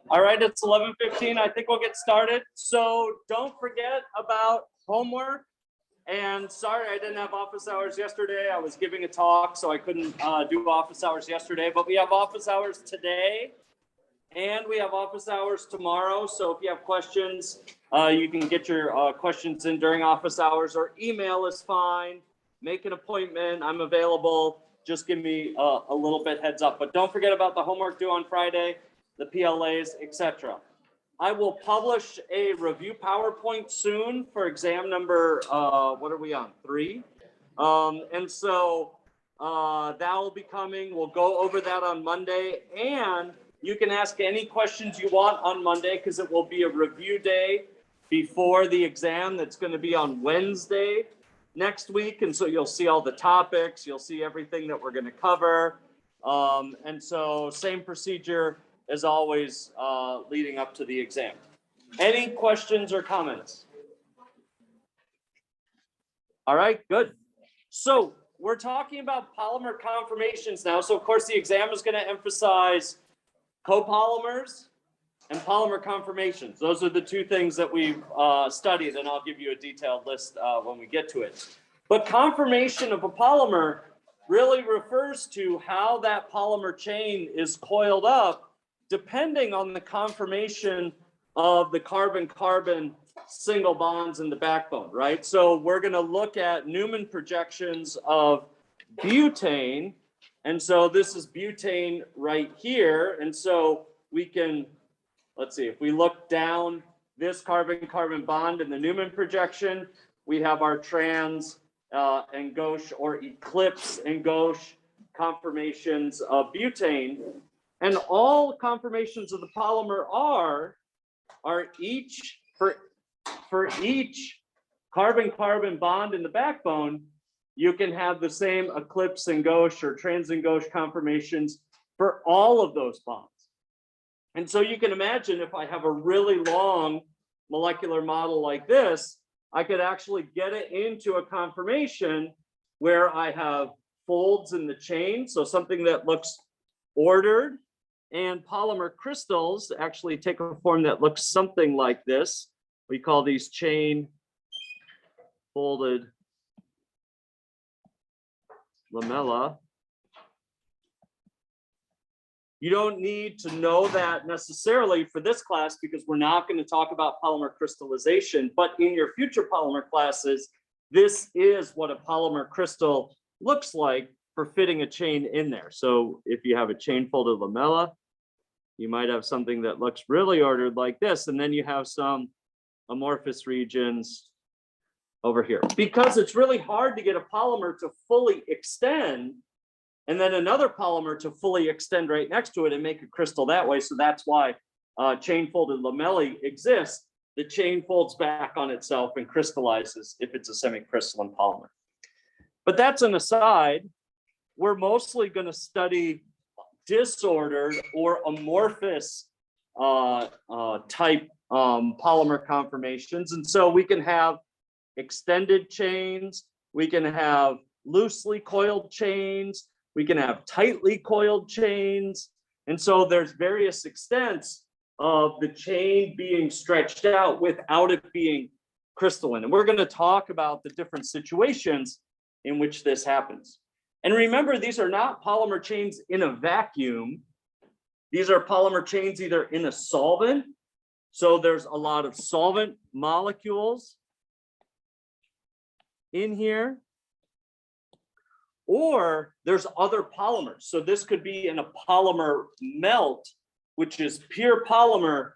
All right, it's 11:15. I think we'll get started. So don't forget about homework. And sorry, I didn't have office hours yesterday. I was giving a talk, so I couldn't do office hours yesterday. But we have office hours today, and we have office hours tomorrow. So if you have questions, you can get your questions in during office hours, or email is fine. Make an appointment. I'm available. Just give me a little bit heads up. But don't forget about the homework due on Friday, the PLAs, etc. I will publish a review PowerPoint soon for exam number, what are we on, 3? And so that will be coming. We'll go over that on Monday. And you can ask any questions you want on Monday because it will be a review day before the exam that's going to be on Wednesday next week. And so you'll see all the topics. You'll see everything that we're going to cover. And so same procedure as always, leading up to the exam. Any questions or comments? All right, good. So we're talking about polymer conformations now. So of course the exam is going to emphasize copolymers and polymer conformations. Those are the two things that we've studied, and I'll give you a detailed list when we get to it. But conformation of a polymer really refers to how that polymer chain is coiled up depending on the conformation of the carbon-carbon single bonds in the backbone, right? So we're going to look at Newman projections of butane. And so this is butane right here. And so we can, let's see, if we look down this carbon-carbon bond in the Newman projection, we have our trans and gauche or eclipse and gauche conformations of butane. And all conformations of the polymer are each for each carbon-carbon bond in the backbone, you can have the same eclipse and gauche or trans and gauche conformations for all of those bonds. And so you can imagine if I have a really long molecular model like this, I could actually get it into a conformation where I have folds in the chain, so something that looks ordered, and polymer crystals actually take a form that looks something like this. We call these chain folded lamella. You don't need to know that necessarily for this class because we're not going to talk about polymer crystallization, but in your future polymer classes, this is what a polymer crystal looks like for fitting a chain in there. So if you have a chain folded lamella, you might have something that looks really ordered like this, and then you have some amorphous regions over here. Because it's really hard to get a polymer to fully extend, and then another polymer to fully extend right next to it and make a crystal that way. So that's why chain folded lamellae exist. The chain folds back on itself and crystallizes if it's a semicrystalline polymer. But that's an aside. We're mostly going to study disordered or amorphous type polymer conformations. And so we can have extended chains, we can have loosely coiled chains, we can have tightly coiled chains. And so there's various extents of the chain being stretched out without it being crystalline. And we're going to talk about the different situations in which this happens. And remember, these are not polymer chains in a vacuum. These are polymer chains either in a solvent. So there's a lot of solvent molecules in here, or there's other polymers. So this could be in a polymer melt, which is pure polymer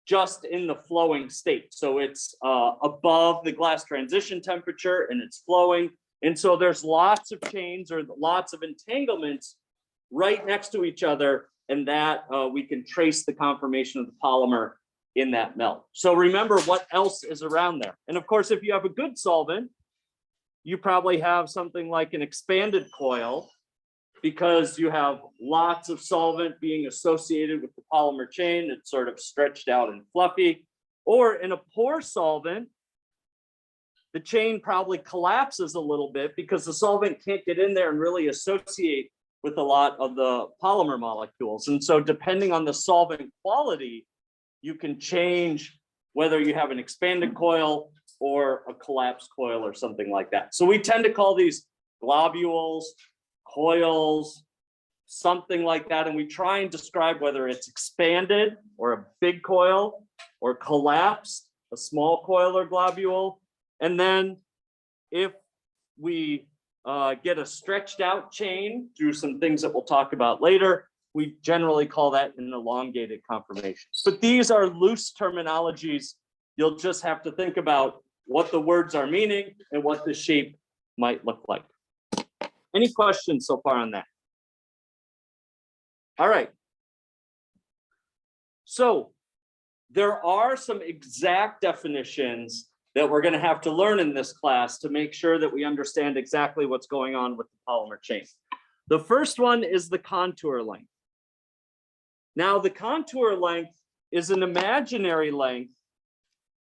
just in the flowing state. So it's above the glass transition temperature and it's flowing. And so there's lots of chains or lots of entanglements right next to each other, and that we can trace the conformation of the polymer in that melt. So remember what else is around there. And of course, if you have a good solvent, you probably have something like an expanded coil because you have lots of solvent being associated with the polymer chain. It's sort of stretched out and fluffy. Or in a poor solvent, the chain probably collapses a little bit because the solvent can't get in there and really associate with a lot of the polymer molecules. And so depending on the solvent quality, you can change whether you have an expanded coil or a collapsed coil or something like that. So we tend to call these globules, coils, something like that. And we try and describe whether it's expanded or a big coil or collapsed, a small coil or globule. And then if we get a stretched out chain through some things that we'll talk about later, we generally call that an elongated conformation. But these are loose terminologies. You'll just have to think about what the words are meaning and what the shape might look like. Any questions so far on that? All right. So there are some exact definitions that we're going to have to learn in this class to make sure that we understand exactly what's going on with the polymer chain. The first one is the contour length. Now, the contour length is an imaginary length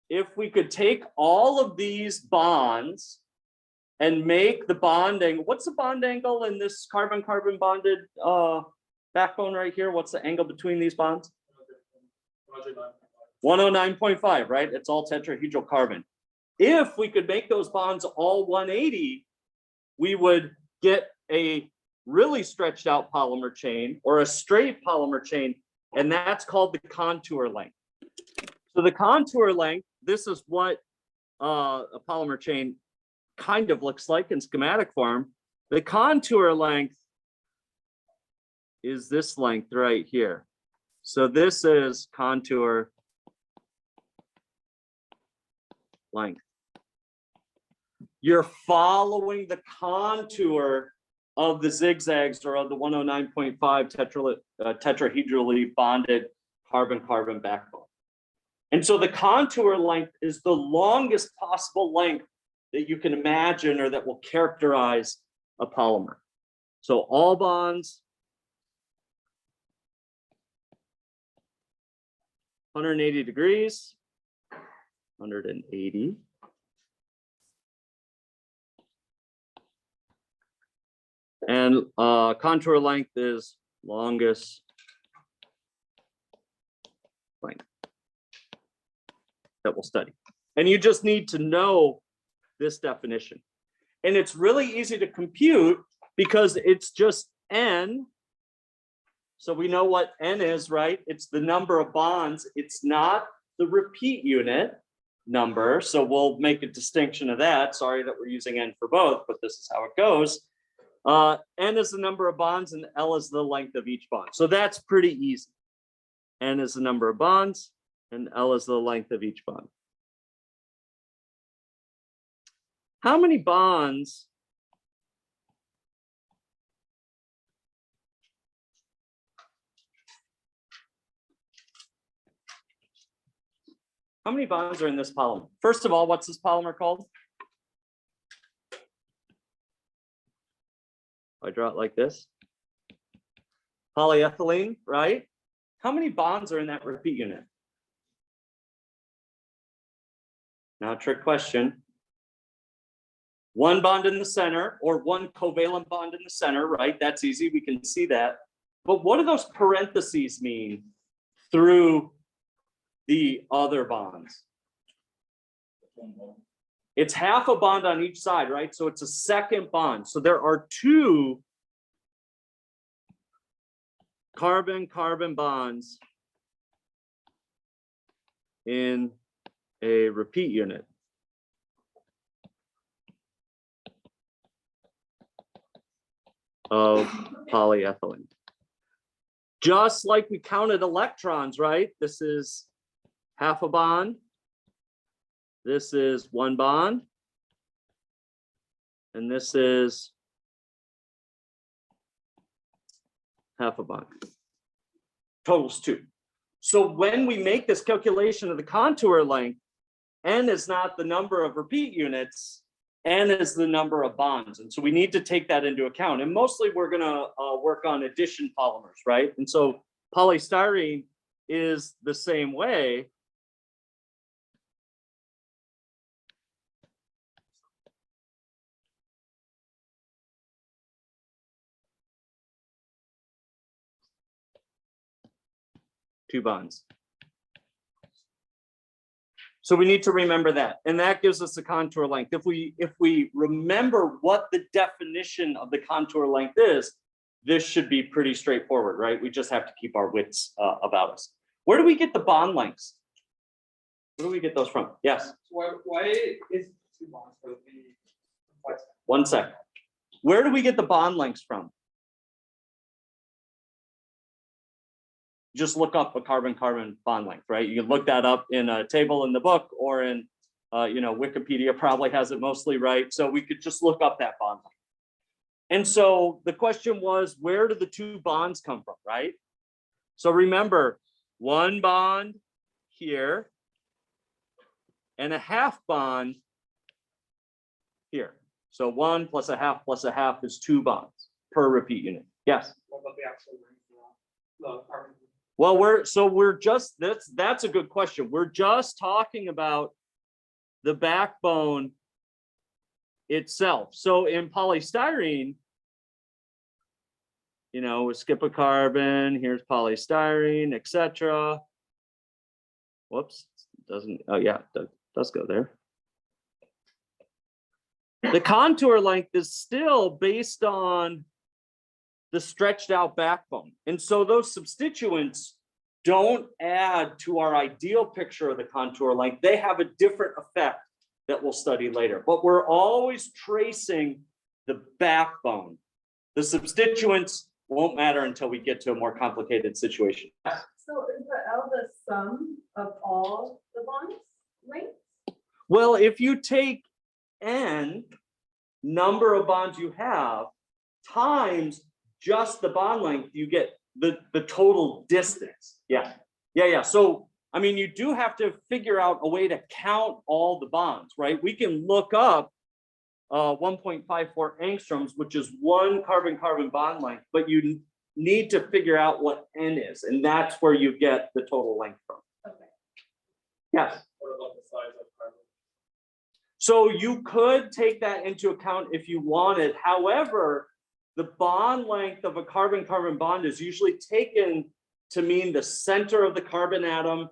if we could take all of these bonds and make the bond angle. What's the bond angle in this carbon-carbon bonded backbone right here? What's the angle between these bonds? 109.5, right? It's all tetrahedral carbon. If we could make those bonds all 180, we would get a really stretched out polymer chain or a straight polymer chain, and that's called the contour length. So the contour length, this is what a polymer chain kind of looks like in schematic form. The contour length is this length right here. So this is contour length. You're following the contour of the zigzags or of the 109.5 tetrahedrally bonded carbon-carbon backbone. And so the contour length is the longest possible length that you can imagine or that will characterize a polymer. So all bonds, 180 degrees, 180. And contour length is longest length that we'll study. And you just need to know this definition. And it's really easy to compute because it's just N. So we know what N is, right? It's the number of bonds. It's not the repeat unit number. So we'll make a distinction of that. Sorry that we're using N for both, but this is how it goes. N is the number of bonds and L is the length of each bond. So that's pretty easy. N is the number of bonds and L is the length of each bond. How many bonds are in this polymer? First of all, what's this polymer called? I draw it like this. Polyethylene, right? How many bonds are in that repeat unit? Now, trick question. One bond in the center or one covalent bond in the center, right? That's easy. We can see that. But what do those parentheses mean through the other bonds? It's half a bond on each side, right? So it's a second bond. So there are two carbon-carbon bonds in a repeat unit. Of polyethylene. Just like we counted electrons, right? This is half a bond. This is one bond. And this is half a bond. Totals two. So when we make this calculation of the contour length, N is not the number of repeat units, N is the number of bonds. And so we need to take that into account. And mostly we're going to work on addition polymers, right? And so polystyrene is the same way. two bonds. So we need to remember that, and that gives us the contour length. If we remember what the definition of the contour length is, this should be pretty straightforward, right? We just have to keep our wits about us. Where do we get the bond lengths? Where do we get those from? Yes. Why is 2 bonds for the 1 second. Where do we get the bond lengths from? Just look up a carbon-carbon bond length, right? You can look that up in a table in the book, or in, Wikipedia probably has it mostly right. So we could just look up that bond length. And so the question was, where do the 2 bonds come from, right? So remember, 1 bond here and a half bond here. So 1 plus a half is 2 bonds per repeat unit. Yes. What about the actual length of the carbon? Well, we're just, that's a good question. We're just talking about the backbone itself. So in polystyrene, we skip a carbon, here's polystyrene, etc. Whoops, doesn't, oh yeah, it does go there. The contour length is still based on the stretched out backbone. And so those substituents don't add to our ideal picture of the contour length. They have a different effect that we'll study later, but we're always tracing the backbone. The substituents won't matter until we get to a more complicated situation. So is the L the sum of all the bonds lengths? Well, if you take N, number of bonds you have, times just the bond length, you get the total distance. Yeah. So, I mean, you do have to figure out a way to count all the bonds, right? We can look up 1.54 angstroms, which is 1 carbon-carbon bond length, but you need to figure out what N is, and that's where you get the total length from. Okay. Yes. What about the size of carbon? So you could take that into account if you wanted. However, the bond length of a carbon-carbon bond is usually taken to mean the center of the carbon atom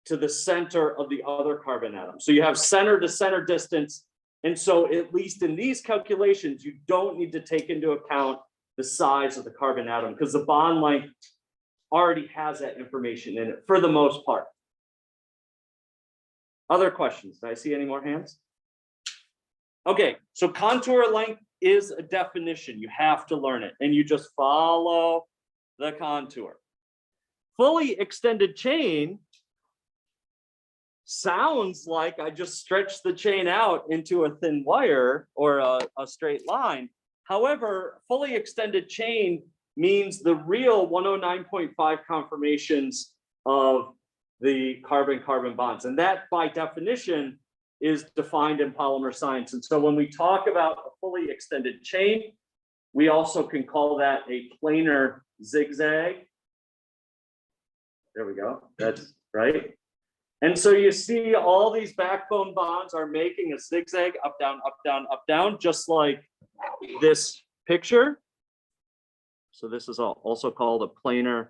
to the center of the other carbon atom. So you have center to center distance. And so at least in these calculations, you don't need to take into account the size of the carbon atom because the bond length already has that information in it for the most part. Other questions? Did I see any more hands? Okay, so contour length is a definition. You have to learn it, and you just follow the contour. Fully extended chain sounds like I just stretched the chain out into a thin wire or a straight line. However, fully extended chain means the real 109.5 conformations of the carbon-carbon bonds. And that, by definition, is defined in polymer science. And so when we talk about a fully extended chain, we also can call that a planar zigzag. There we go. That's right. And so you see all these backbone bonds are making a zigzag up, down, up, down, up, down, just like this picture. So this is also called a planar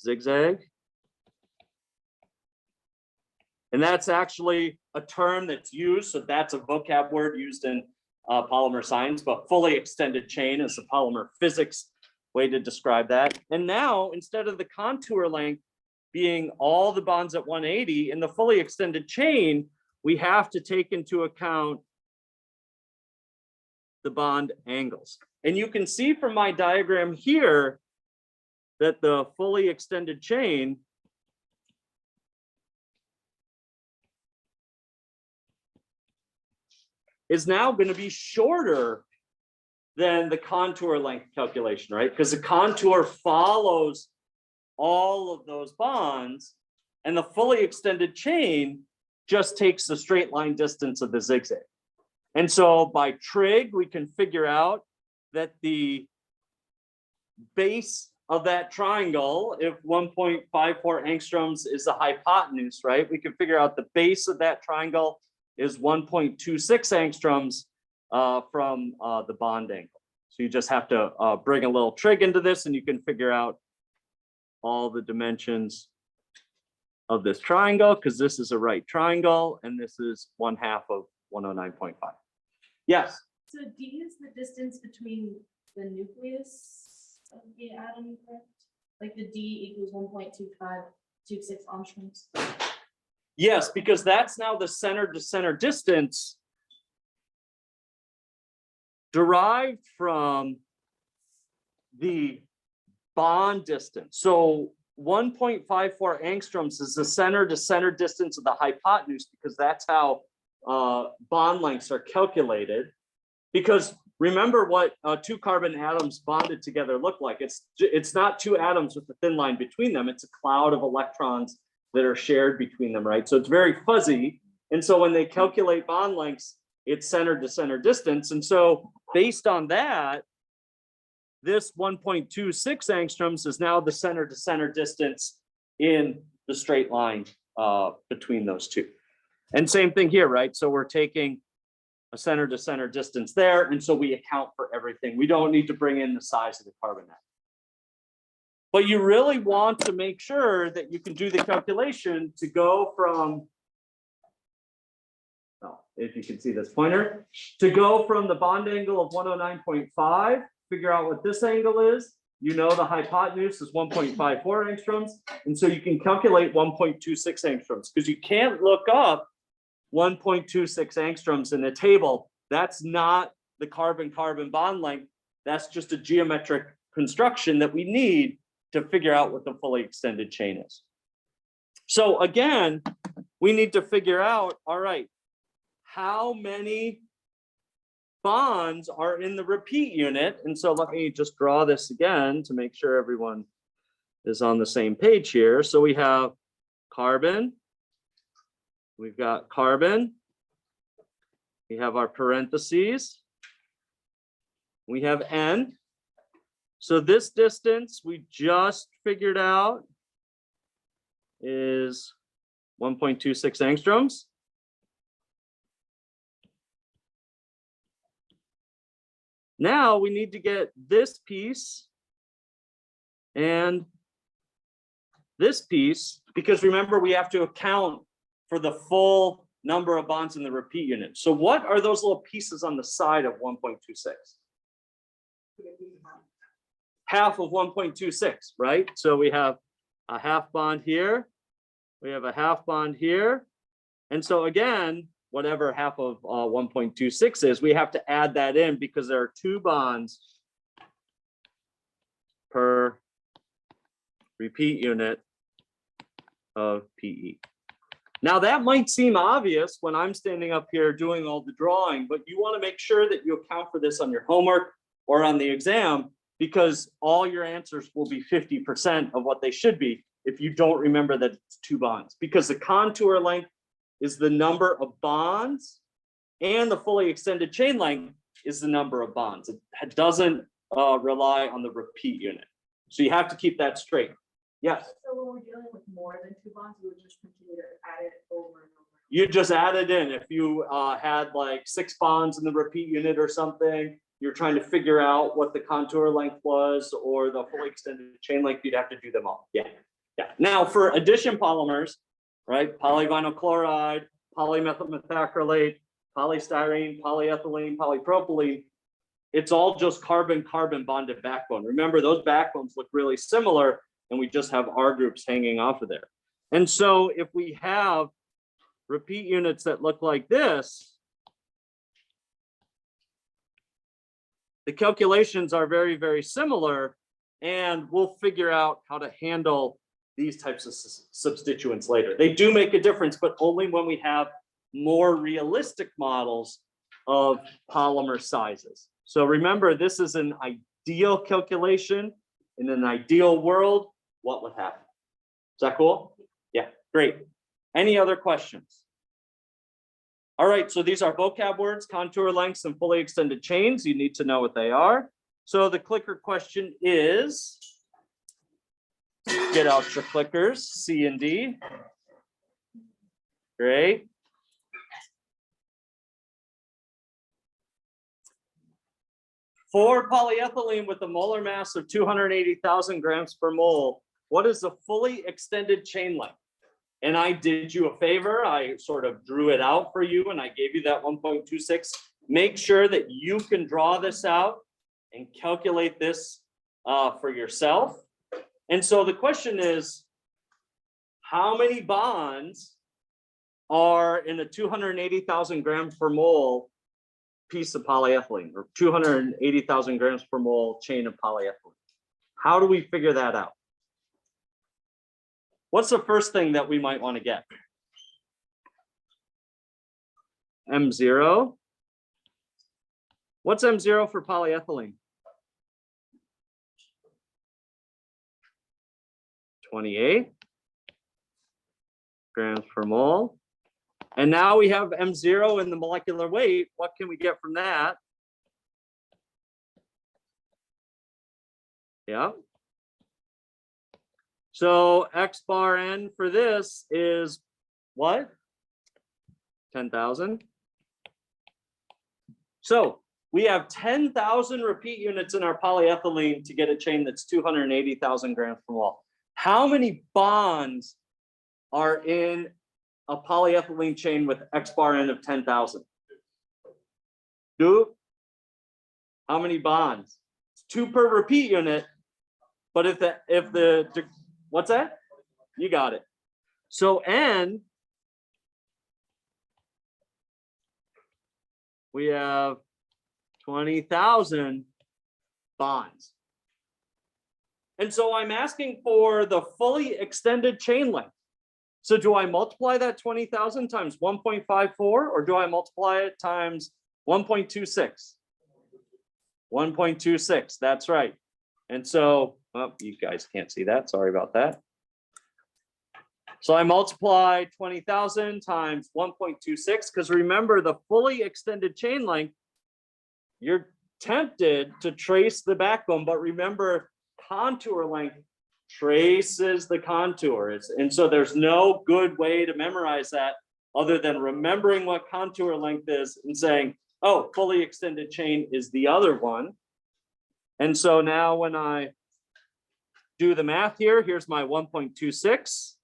zigzag. And that's actually a term that's used. So that's a vocab word used in polymer science, but fully extended chain is the polymer physics way to describe that. And now, instead of the contour length being all the bonds at 180 in the fully extended chain, we have to take into account the bond angles. And you can see from my diagram here that the fully extended chain is now going to be shorter than the contour length calculation, right? Because the contour follows all of those bonds, and the fully extended chain just takes the straight line distance of the zigzag. And so by trig, we can figure out that the base of that triangle, if 1.54 angstroms is the hypotenuse, right? We can figure out the base of that triangle is 1.26 angstroms from the bond angle. So you just have to bring a little trig into this and you can figure out all the dimensions of this triangle, because this is a right triangle, and this is 1/2 of 109.5. Yes, So D is the distance between the nucleus of the atom, correct? Like the D equals 1.2526 angstroms. yes, because that's now the center to center distance derived from the bond distance. So 1.54 angstroms is the center to center distance of the hypotenuse, because that's how bond lengths are calculated. Because remember what two carbon atoms bonded together look like. It's not two atoms with a thin line between them. It's a cloud of electrons that are shared between them, right? So it's very fuzzy. And so when they calculate bond lengths, it's center to center distance. And so based on that, this 1.26 angstroms is now the center to center distance in the straight line between those two. And same thing here, right? So we're taking a center to center distance there. And so we account for everything. We don't need to bring in the size of the carbon atom. But you really want to make sure that you can do the calculation to go from, oh, if you can see this pointer, to go from the bond angle of 109.5, figure out what this angle is. You know the hypotenuse is 1.54 angstroms. And so you can calculate 1.26 angstroms, because you can't look up 1.26 angstroms in a table. That's not the carbon-carbon bond length. That's just a geometric construction that we need to figure out what the fully extended chain is. So again, we need to figure out, all right, how many bonds are in the repeat unit. And so let me just draw this again to make sure everyone is on the same page here. So we have carbon, we've got carbon, we have our parentheses, we have N. So this distance we just figured out is 1.26 angstroms. Now we need to get this piece and this piece, because remember, we have to account for the full number of bonds in the repeat unit. So what are those little pieces on the side of 1.26? Half of 1.26, right? So we have a half bond here, we have a half bond here. And so again, whatever half of 1.26 is, we have to add that in, because there are two bonds per repeat unit of PE. Now that might seem obvious when I'm standing up here doing all the drawing, but you want to make sure that you account for this on your homework or on the exam, because all your answers will be 50% of what they should be if you don't remember that it's two bonds, because the contour length is the number of bonds and the fully extended chain length is the number of bonds. It doesn't rely on the repeat unit. So you have to keep that straight. Yes. So when we're dealing with more than two bonds, we would just continue to add it over and over. You just add it in. If you had like 6 bonds in the repeat unit or something, you're trying to figure out what the contour length was or the fully extended chain length, you'd have to do them all. Yeah. Yeah. Now for addition polymers, right? Polyvinyl chloride, polymethyl methacrylate, polystyrene, polyethylene, polypropylene. It's all just carbon-carbon bonded backbone. Remember, those backbones look really similar, and we just have R groups hanging off of there. And so if we have repeat units that look like this, the calculations are very, very similar, and we'll figure out how to handle these types of substituents later. They do make a difference, but only when we have more realistic models of polymer sizes. So remember, this is an ideal calculation. In an ideal world, what would happen? Is that cool? Yeah, great. Any other questions? All right, so these are vocab words, contour lengths, and fully extended chains. You need to know what they are. So the clicker question is, get out your clickers, C and D. Great. For polyethylene with a molar mass of 280,000 grams per mole, what is the fully extended chain length? And I did you a favor. I sort of drew it out for you and I gave you that 1.26. Make sure that you can draw this out and calculate this for yourself. And so the question is, how many bonds are in a 280,000 grams per mole piece of polyethylene, or 280,000 grams per mole chain of polyethylene? How do we figure that out? What's the first thing that we might want to get? M0. What's M0 for polyethylene? 28 grams per mole. And now we have M0 in the molecular weight. What can we get from that? Yeah. So X bar N for this is what? 10,000. So we have 10,000 repeat units in our polyethylene to get a chain that's 280,000 grams per mole. How many bonds are in a polyethylene chain with X bar N of 10,000? Two. How many bonds? It's 2 per repeat unit. But if the what's that? You got it. So N, we have 20,000 bonds. And so I'm asking for the fully extended chain length. So do I multiply that 20,000 times 1.54, or do I multiply it times 1.26? 1.26, that's right. And so, well, you guys can't see that, sorry about that. So I multiply 20,000 times 1.26, because remember the fully extended chain length, you're tempted to trace the backbone, but remember contour length traces the contour. And so there's no good way to memorize that other than remembering what contour length is and saying, oh, fully extended chain is the other one. And so now when I do the math here, here's my 1.26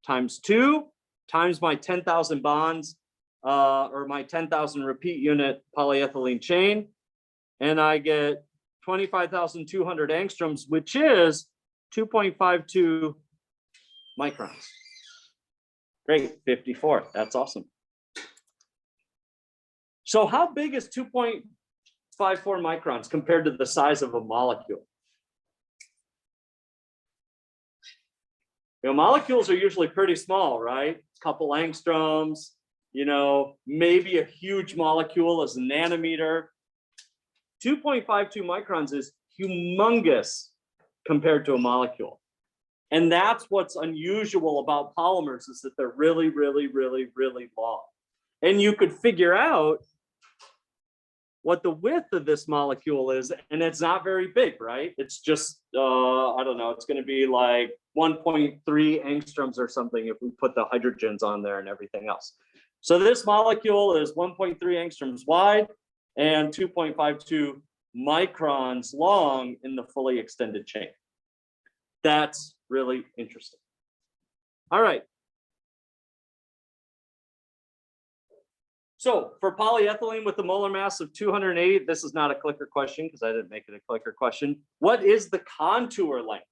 times 2 times my 10,000 bonds, or my 10,000 repeat unit polyethylene chain. And I get 25,200 angstroms, which is 2.52 microns. Great, 54. That's awesome. So how big is 2.54 microns compared to the size of a molecule? You know, molecules are usually pretty small, right? A couple angstroms, you know, maybe a huge molecule is a nanometer. 2.52 microns is humongous compared to a molecule. And that's what's unusual about polymers, is that they're really, really, really, really long. And you could figure out what the width of this molecule is, and it's not very big, right? It's just, I don't know, it's going to be like 1.3 angstroms or something if we put the hydrogens on there and everything else. So this molecule is 1.3 angstroms wide and 2.52 microns long in the fully extended chain. That's really interesting. All right. So for polyethylene with a molar mass of 280, this is not a clicker question because I didn't make it a clicker question. What is the contour length?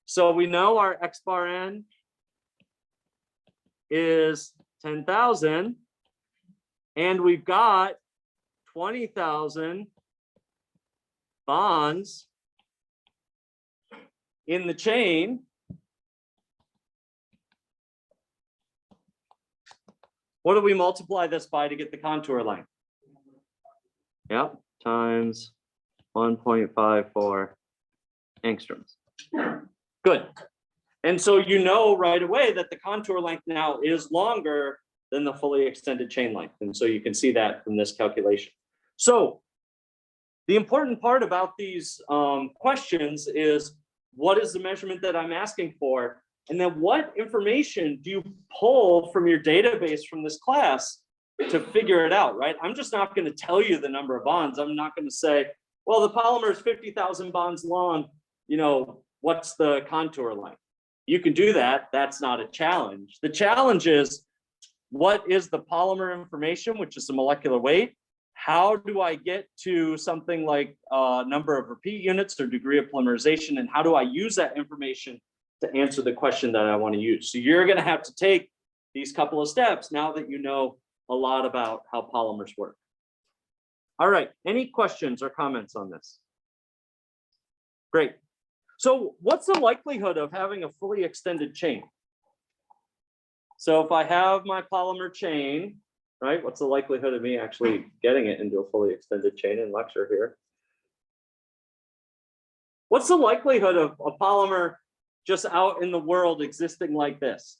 So we know our X bar N is 10,000, and we've got 20,000 bonds in the chain. What do we multiply this by to get the contour length? Yep, times 1.54 angstroms. Good. And so you know right away that the contour length now is longer than the fully extended chain length. And so you can see that from this calculation. So the important part about these questions is, what is the measurement that I'm asking for? And then what information do you pull from your database from this class to figure it out, right? I'm just not going to tell you the number of bonds. I'm not going to say, well, the polymer is 50,000 bonds long, you know, what's the contour length? You can do that. That's not a challenge. The challenge is, what is the polymer information, which is the molecular weight? How do I get to something like number of repeat units or degree of polymerization? And how do I use that information to answer the question that I want to use? So you're going to have to take these couple of steps now that you know a lot about how polymers work. All right, any questions or comments on this? Great. So what's the likelihood of having a fully extended chain? So if I have my polymer chain, right, what's the likelihood of me actually getting it into a fully extended chain in lecture here? What's the likelihood of a polymer just out in the world existing like this?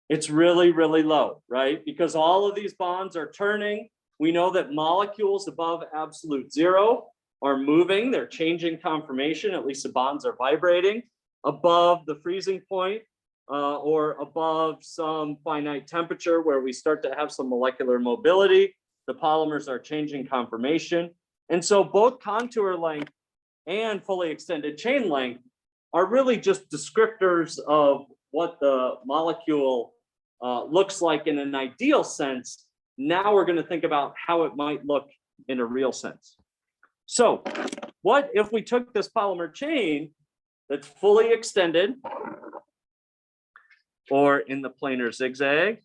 It's really, really low, right? Because all of these bonds are turning. We know that molecules above absolute zero are moving, they're changing conformation, at least the bonds are vibrating. Above the freezing point, or above some finite temperature where we start to have some molecular mobility, the polymers are changing conformation. And so both contour length and fully extended chain length are really just descriptors of what the molecule looks like in an ideal sense. Now we're going to think about how it might look in a real sense. So what if we took this polymer chain that's fully extended, or in the planar zigzag,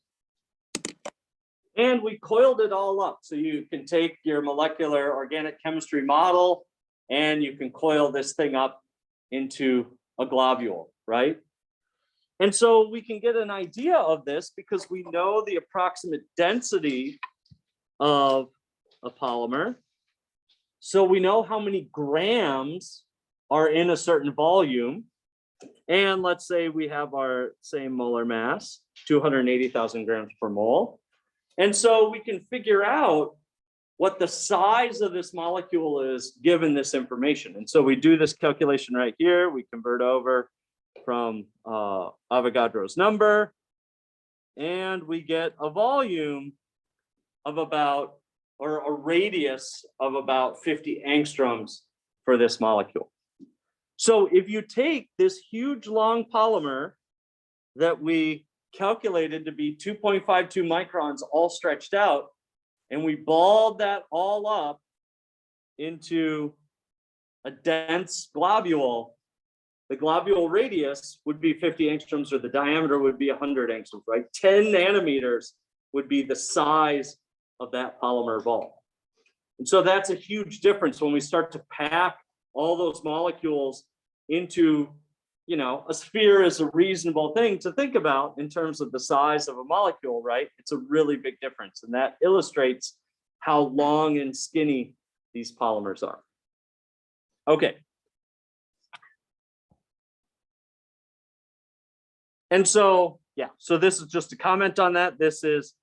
and we coiled it all up? So you can take your molecular organic chemistry model and you can coil this thing up into a globule, right? And so we can get an idea of this because we know the approximate density of a polymer. So we know how many grams are in a certain volume. And let's say we have our same molar mass, 280,000 grams per mole. And so we can figure out what the size of this molecule is given this information. And so we do this calculation right here. We convert over from Avogadro's number, and we get a volume of about, or a radius of about 50 angstroms for this molecule. So if you take this huge long polymer that we calculated to be 2.52 microns all stretched out, and we balled that all up into a dense globule, the globule radius would be 50 angstroms, or the diameter would be 100 angstroms, right? 10 nanometers would be the size of that polymer ball. And so that's a huge difference when we start to pack all those molecules into, you know, a sphere is a reasonable thing to think about in terms of the size of a molecule, right? It's a really big difference. And that illustrates how long and skinny these polymers are. Okay. And so, yeah, so this is just a comment on that. This is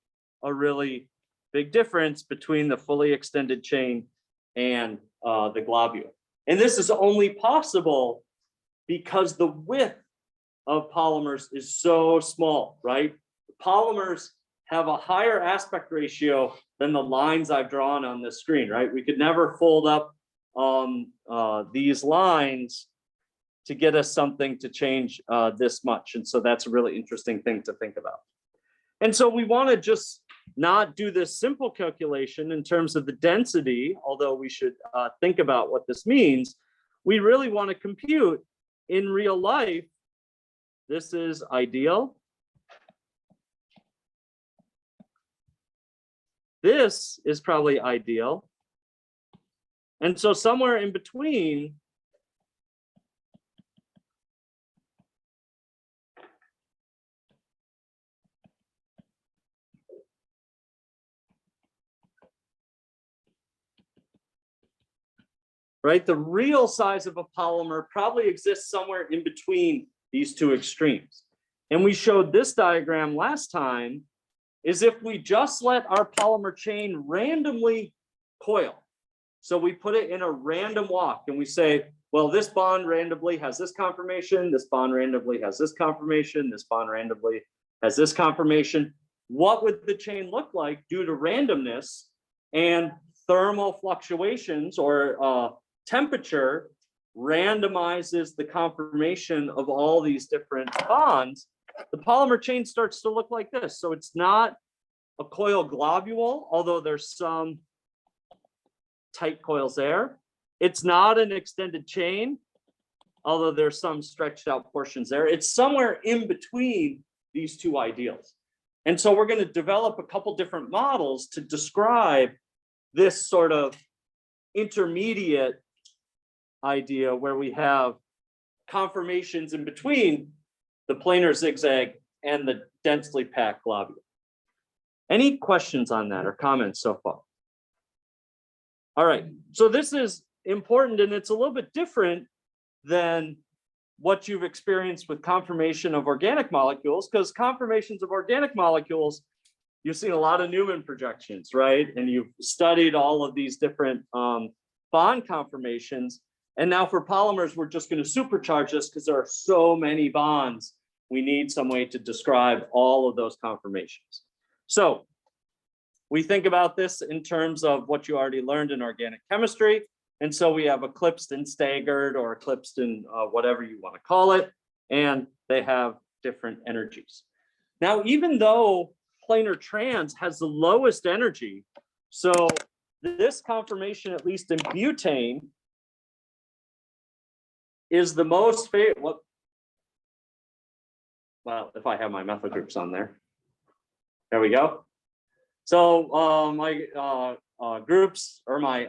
a really big difference between the fully extended chain and the globule. And this is only possible because the width of polymers is so small, right? Polymers have a higher aspect ratio than the lines I've drawn on this screen, right? We could never fold up these lines to get us something to change this much. And so that's a really interesting thing to think about. And so we want to just not do this simple calculation in terms of the density, although we should think about what this means. We really want to compute in real life. This is ideal. This is probably ideal. And so somewhere in between, right? The real size of a polymer probably exists somewhere in between these two extremes. And we showed this diagram last time, is if we just let our polymer chain randomly coil. So we put it in a random walk and we say, well, this bond randomly has this conformation, this bond randomly has this conformation, this bond randomly has this conformation. What would the chain look like due to randomness and thermal fluctuations or temperature randomizes the conformation of all these different bonds, the polymer chain starts to look like this. So it's not a coil globule, although there's some tight coils there. It's not an extended chain, although there's some stretched out portions there. It's somewhere in between these two ideals. And so we're going to develop a couple different models to describe this sort of intermediate idea where we have conformations in between the planar zigzag and the densely packed globule. Any questions on that or comments so far? All right, so this is important and it's a little bit different than what you've experienced with conformation of organic molecules, because conformations of organic molecules, you've seen a lot of Newman projections, right? And you've studied all of these different bond conformations. And now for polymers, we're just going to supercharge this because there are so many bonds. We need some way to describe all of those conformations. So we think about this in terms of what you already learned in organic chemistry. And so we have eclipsed and staggered, or eclipsed and whatever you want to call it, and they have different energies. Now, even though planar trans has the lowest energy, so this conformation, at least in butane, is the most favorite. Well, if I have my methyl groups on there. There we go. So my groups, or my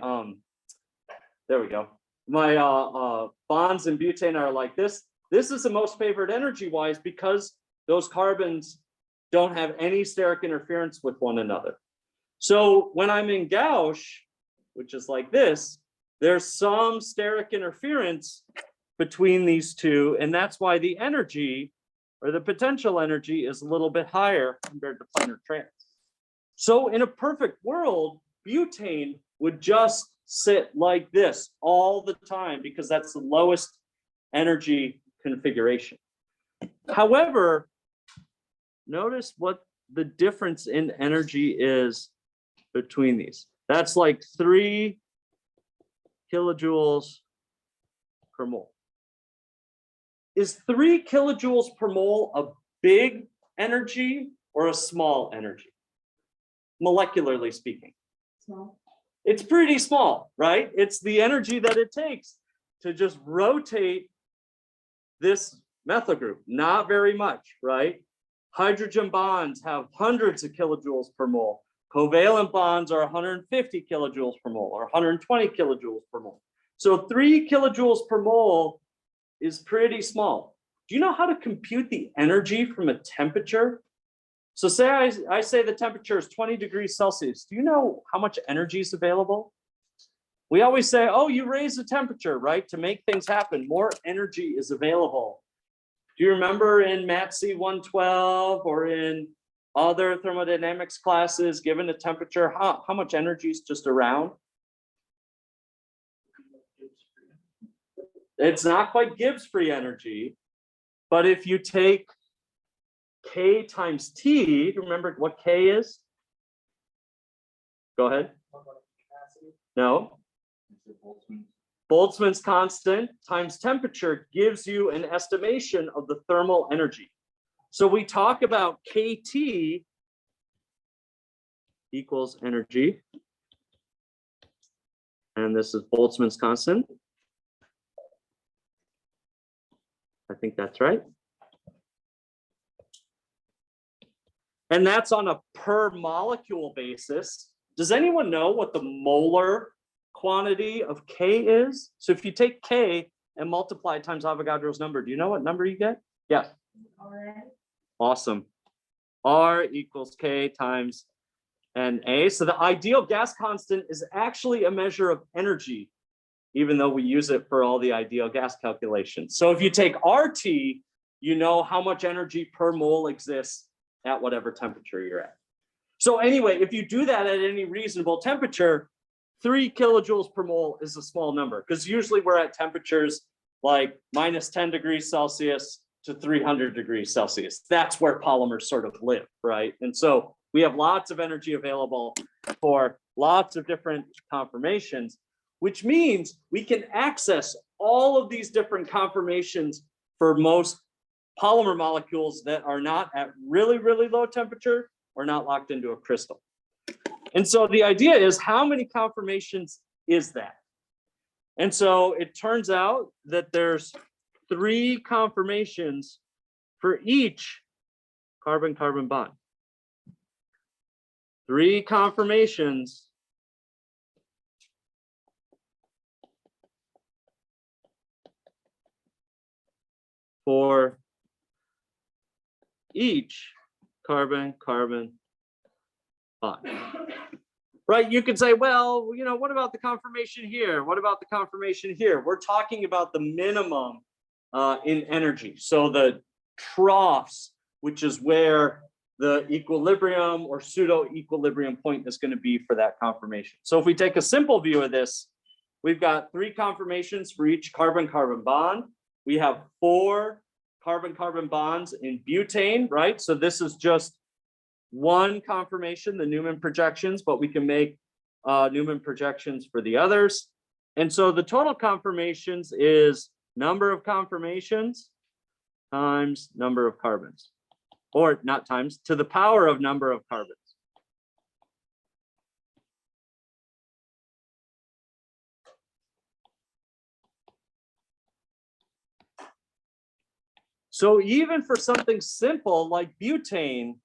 there we go. My bonds in butane are like this. This is the most favored energy-wise because those carbons don't have any steric interference with one another. So when I'm in gauche, which is like this, there's some steric interference between these two, and that's why the energy, or the potential energy, is a little bit higher compared to planar trans. So in a perfect world, butane would just sit like this all the time because that's the lowest energy configuration. However, notice what the difference in energy is between these. That's like 3 kilojoules per mole. Is 3 kilojoules per mole a big energy or a small energy? Molecularly speaking. Small. It's pretty small, right? It's the energy that it takes to just rotate this methyl group. Not very much, right? Hydrogen bonds have hundreds of kilojoules per mole. Covalent bonds are 150 kilojoules per mole, or 120 kilojoules per mole. So 3 kilojoules per mole is pretty small. Do you know how to compute the energy from a temperature? So say I say the temperature is 20 degrees Celsius. Do you know how much energy is available? We always say, oh, you raise the temperature, right? To make things happen, more energy is available. Do you remember in MATSE 112 or in other thermodynamics classes, given the temperature, how much energy is just around? It's not quite Gibbs free energy, but if you take K times T, remember what K is? Go ahead. No. Boltzmann's constant times temperature gives you an estimation of the thermal energy. So we talk about KT equals energy. And this is Boltzmann's constant. I think that's right. And that's on a per molecule basis. Does anyone know what the molar quantity of K is? So if you take K and multiply it times Avogadro's number, do you know what number you get? Yes. Awesome. R equals K times NA. So the ideal gas constant is actually a measure of energy, even though we use it for all the ideal gas calculations. So if you take RT, you know how much energy per mole exists at whatever temperature you're at. So anyway, if you do that at any reasonable temperature, 3 kilojoules per mole is a small number, because usually we're at temperatures like minus 10 degrees Celsius to 300 degrees Celsius. That's where polymers sort of live, right? And so we have lots of energy available for lots of different conformations. which means we can access all of these different conformations for most polymer molecules that are not at really, really low temperature or not locked into a crystal. And so the idea is, how many conformations is that? And so it turns out that there's 3 conformations for each carbon-carbon bond. 3 conformations for each carbon-carbon bond. Right, you could say, well, you know, what about the conformation here? What about the conformation here? We're talking about the minimum in energy. So the troughs, which is where the equilibrium or pseudo equilibrium point is going to be for that conformation. So if we take a simple view of this, we've got 3 conformations for each carbon-carbon bond. We have 4 carbon-carbon bonds in butane, right? So this is just one conformation, the Newman projections, but we can make Newman projections for the others. And so the total conformations is number of conformations times number of carbons, or not times, to the power of number of carbons. So even for something simple like butane,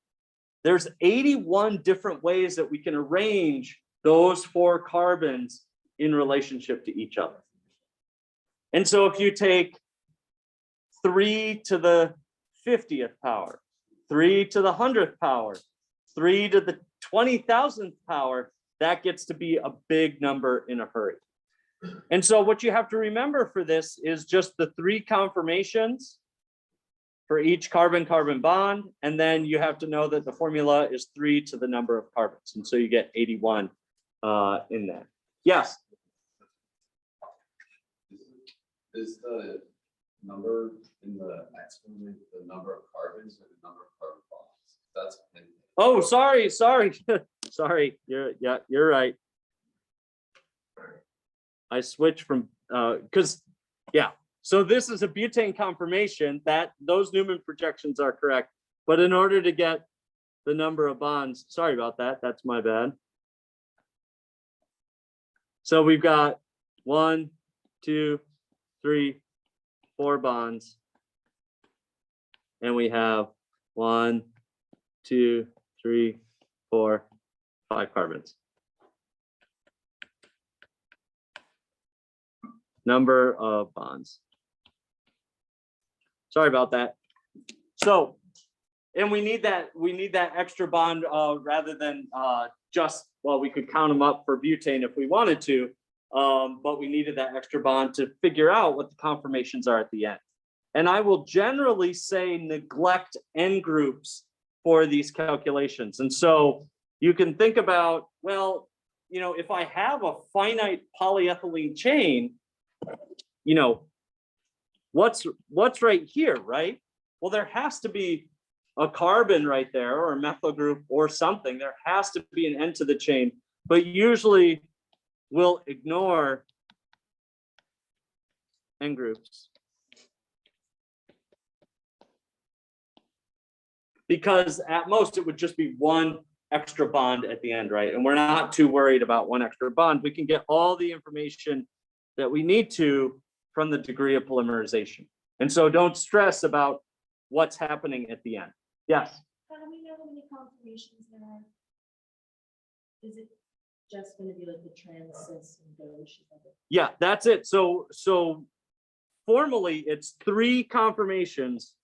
there's 81 different ways that we can arrange those 4 carbons in relationship to each other. And so if you take 3 to the 50th power, 3 to the 100th power, 3 to the 20,000th power, that gets to be a big number in a hurry. And so what you have to remember for this is just the 3 conformations for each carbon-carbon bond, and then you have to know that the formula is 3 to the number of carbons, and so you get 81 in that. Yes? Is the number in the exponent the number of carbons or the number of carbon bonds? That's Oh, sorry. Sorry, you're right. I switched from because so this is a butane conformation, that those Newman projections are correct, but in order to get the number of bonds, sorry about that, that's my bad. So we've got 1, 2, 3, 4 bonds, and we have 1, 2, 3, 4, 5 carbons. Number of bonds. Sorry about that. So, and we need that extra bond rather than just, well, we could count them up for butane if we wanted to, but we needed that extra bond to figure out what the conformations are at the end. And I will generally say neglect N groups for these calculations. And so you can think about, well, you know, if I have a finite polyethylene chain, you know, what's right here, right? Well, there has to be a carbon right there, or a methyl group or something. There has to be an end to the chain, but usually we'll ignore N groups because at most it would just be one extra bond at the end, right? And we're not too worried about one extra bond. We can get all the information that we need to from the degree of polymerization. And so don't stress about what's happening at the end. Yes? How do we know how many conformations there are? Is it just going to be like the trans, cis, and gauche? Yeah, that's it. So formally it's 3 conformations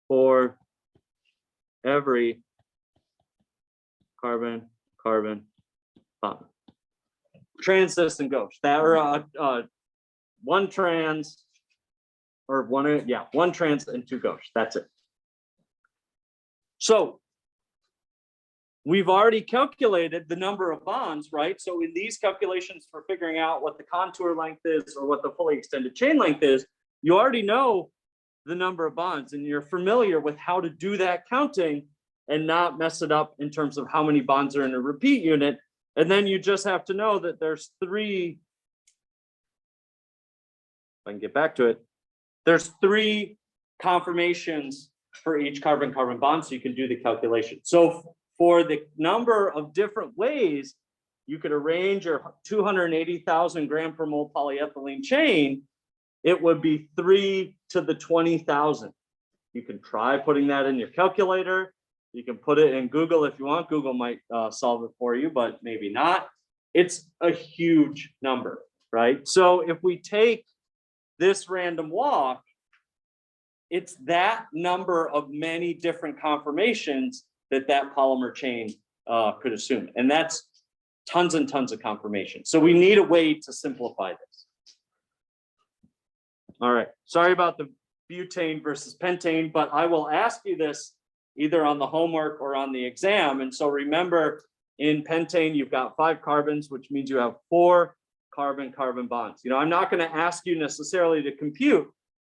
for every carbon-carbon bond. Trans, cis, and gauche. That are one trans, or one trans and 2 gauche. That's it. So we've already calculated the number of bonds, right? So in these calculations for figuring out what the contour length is or what the fully extended chain length is, you already know the number of bonds and you're familiar with how to do that counting and not mess it up in terms of how many bonds are in a repeat unit. And then you just have to know that there's three, if I can get back to it, there's three conformations for each carbon-carbon bond, so you can do the calculation. So for the number of different ways you could arrange your 280,000 gram per mole polyethylene chain, it would be 3 to the 20,000. You can try putting that in your calculator. You can put it in Google if you want. Google might solve it for you, but maybe not. It's a huge number, right? So if we take this random walk, it's that number of many different conformations that polymer chain could assume. And that's tons and tons of conformations. So we need a way to simplify this. All right, sorry about the butane versus pentane, but I will ask you this either on the homework or on the exam. And so remember, in pentane, you've got 5 carbons, which means you have 4 carbon-carbon bonds. You know, I'm not going to ask you necessarily to compute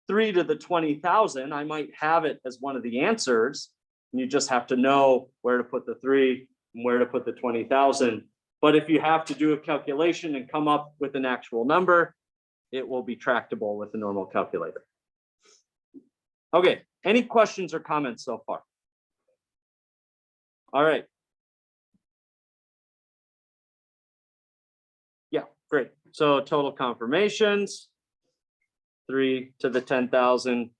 3 to the 20,000. I might have it as one of the answers, and you just have to know where to put the 3 and where to put the 20,000. But if you have to do a calculation and come up with an actual number, it will be tractable with a normal calculator. Okay, any questions or comments so far? All right. Yeah, great. So total conformations, 3 to the 10,000.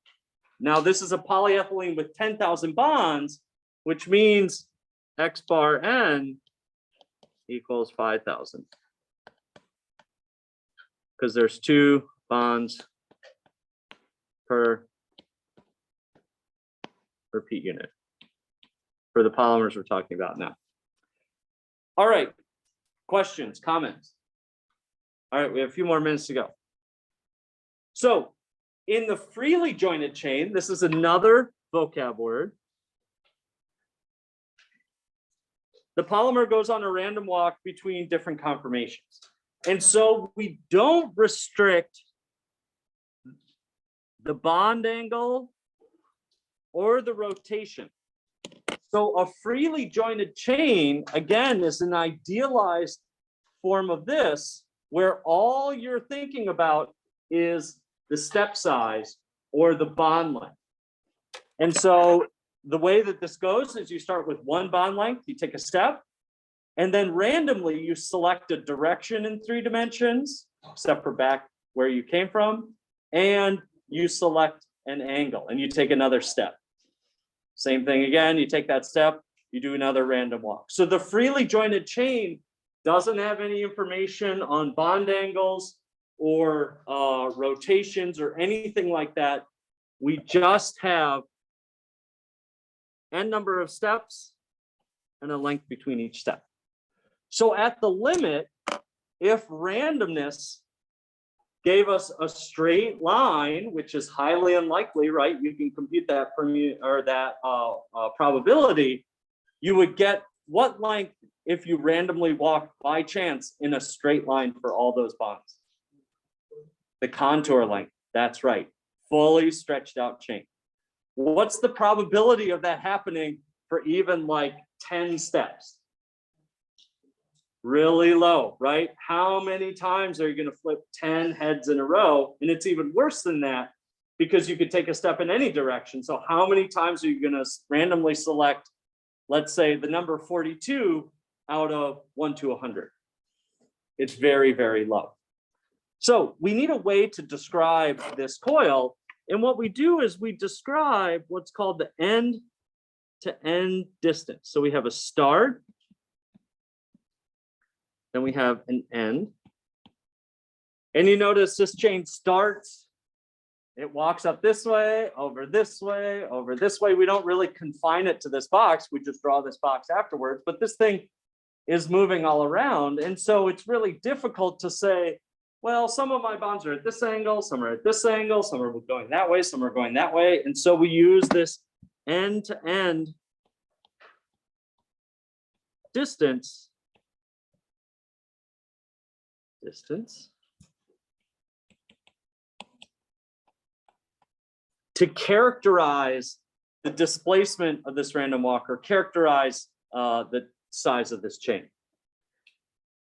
Now this is a polyethylene with 10,000 bonds, which means X bar N equals 5,000. Because there's 2 bonds per repeat unit for the polymers we're talking about now. All right, questions, comments? All right, we have a few more minutes to go. So in the freely jointed chain, this is another vocab word. The polymer goes on a random walk between different conformations. And so we don't restrict the bond angle or the rotation. So a freely jointed chain, again, is an idealized form of this, where all you're thinking about is the step size or the bond length. And so the way that this goes is you start with 1 bond length, you take a step, and then randomly you select a direction in 3 dimensions, except for back where you came from, and you select an angle and you take another step. Same thing again, you take that step, you do another random walk. So the freely jointed chain doesn't have any information on bond angles or rotations or anything like that. We just have n number of steps and a length between each step. So at the limit, if randomness gave us a straight line, which is highly unlikely, right? You can compute that probability. You would get what length if you randomly walk by chance in a straight line for all those bonds? The contour length. That's right. Fully stretched out chain. What's the probability of that happening for even like 10 steps? Really low, right? How many times are you going to flip 10 heads in a row? And it's even worse than that because you could take a step in any direction. So how many times are you going to randomly select, let's say, the number 42 out of 1 to 100? It's very, very low. So we need a way to describe this coil. And what we do is we describe what's called the end to end distance. So we have a start. Then we have an end. And you notice this chain starts, it walks up this way, over this way, over this way. We don't really confine it to this box. We just draw this box afterwards, but this thing is moving all around. And so it's really difficult to say, well, some of my bonds are at this angle, some are at this angle, some are going that way, some are going that way. And so we use this end to end distance to characterize the displacement of this random walk or characterize the size of this chain.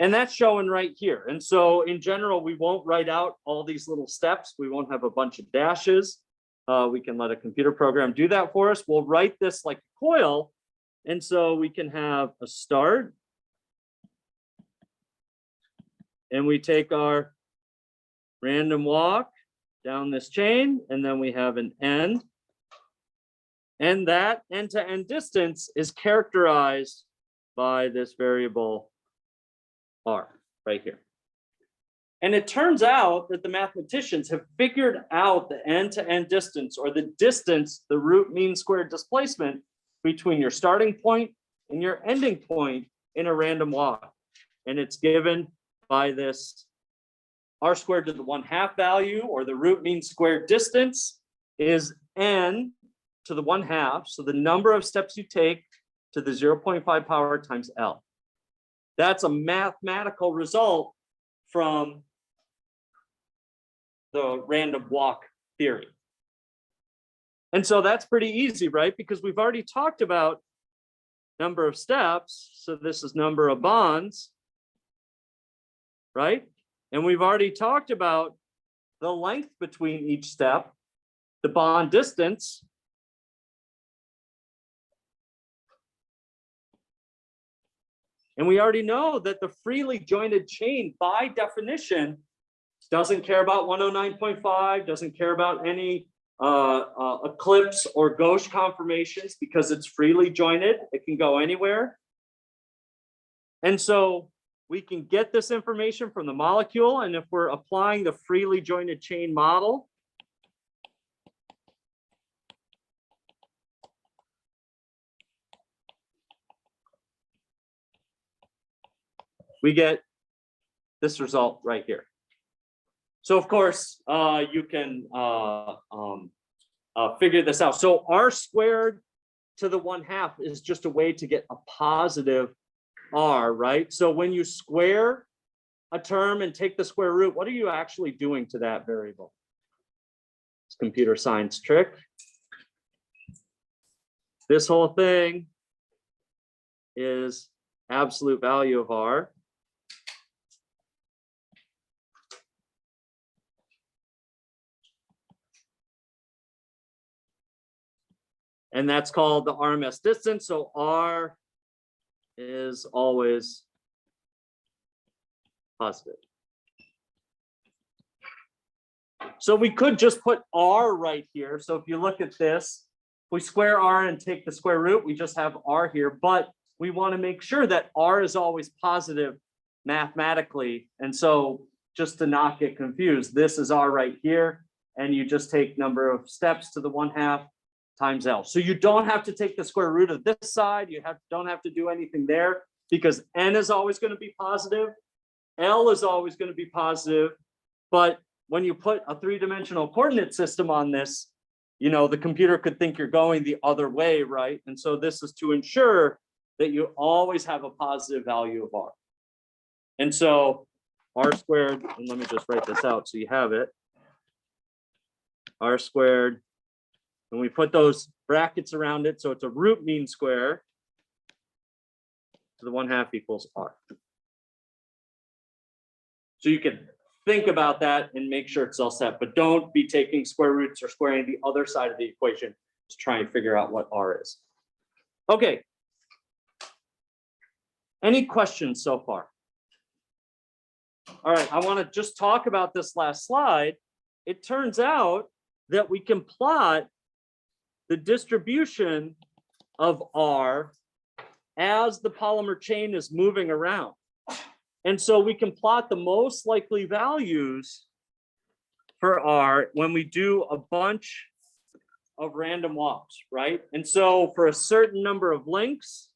And that's showing right here. And so in general, we won't write out all these little steps. We won't have a bunch of dashes. We can let a computer program do that for us. We'll write this like a coil. And so we can have a start. And we take our random walk down this chain, and then we have an end. And that end-to-end distance is characterized by this variable r right here. And it turns out that the mathematicians have figured out the end-to-end distance, or the distance, the root mean squared displacement between your starting point and your ending point in a random walk. And it's given by this r squared to the 1/2 value, or the root mean squared distance is n to the 1/2. So the number of steps you take to the 0.5 power times L. That's a mathematical result from the random walk theory. And so that's pretty easy, right? Because we've already talked about number of steps. So this is number of bonds, right? And we've already talked about the length between each step, the bond distance. And we already know that the freely jointed chain, by definition, doesn't care about 109.5, doesn't care about any eclipse or gauche conformations because it's freely jointed. It can go anywhere. And so we can get this information from the molecule. And if we're applying the freely jointed chain model, we get this result right here. So of course, you can figure this out. So r squared to the 1/2 is just a way to get a positive r, right? So when you square a term and take the square root, what are you actually doing to that variable? It's a computer science trick. This whole thing is absolute value of r. And that's called the RMS distance. So R is always positive. So we could just put R right here. So if you look at this, we square R and take the square root, we just have R here, but we want to make sure that R is always positive mathematically. And so just to not get confused, this is R right here, and you just take number of steps to the 1/2 times L. So you don't have to take the square root of this side. You don't have to do anything there because N is always going to be positive. L is always going to be positive. But when you put a 3-dimensional coordinate system on this, you know, the computer could think you're going the other way, right? And so this is to ensure that you always have a positive value of R. And so R squared, and let me just write this out so you have it. R squared, and we put those brackets around it, so it's a root mean square to the 1/2 equals R. So you can think about that and make sure it's all set, but don't be taking square roots or squaring the other side of the equation to try and figure out what R is. Okay. Any questions so far? All right, I want to just talk about this last slide. It turns out that we can plot the distribution of R as the polymer chain is moving around. And so we can plot the most likely values for R when we do a bunch of random walks, right? And so for a certain number of links,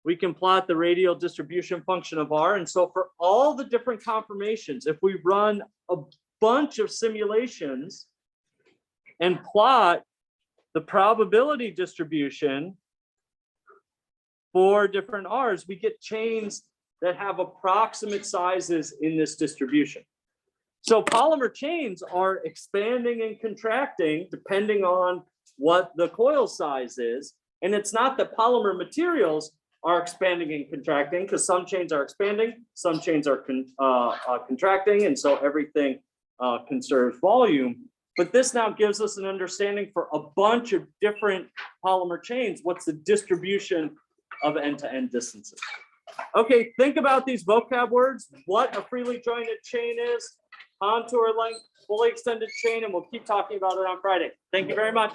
we can plot the radial distribution function of R. And so for all the different conformations, if we run a bunch of simulations and plot the probability distribution for different R's, we get chains that have approximate sizes in this distribution. So polymer chains are expanding and contracting depending on what the coil size is. And it's not that polymer materials are expanding and contracting, because some chains are expanding, some chains are contracting, and so everything conserves volume. But this now gives us an understanding for a bunch of different polymer chains, what's the distribution of end-to-end distances. Okay, think about these vocab words, what a freely jointed chain is, contour length, fully extended chain, and we'll keep talking about it on Friday. Thank you very much.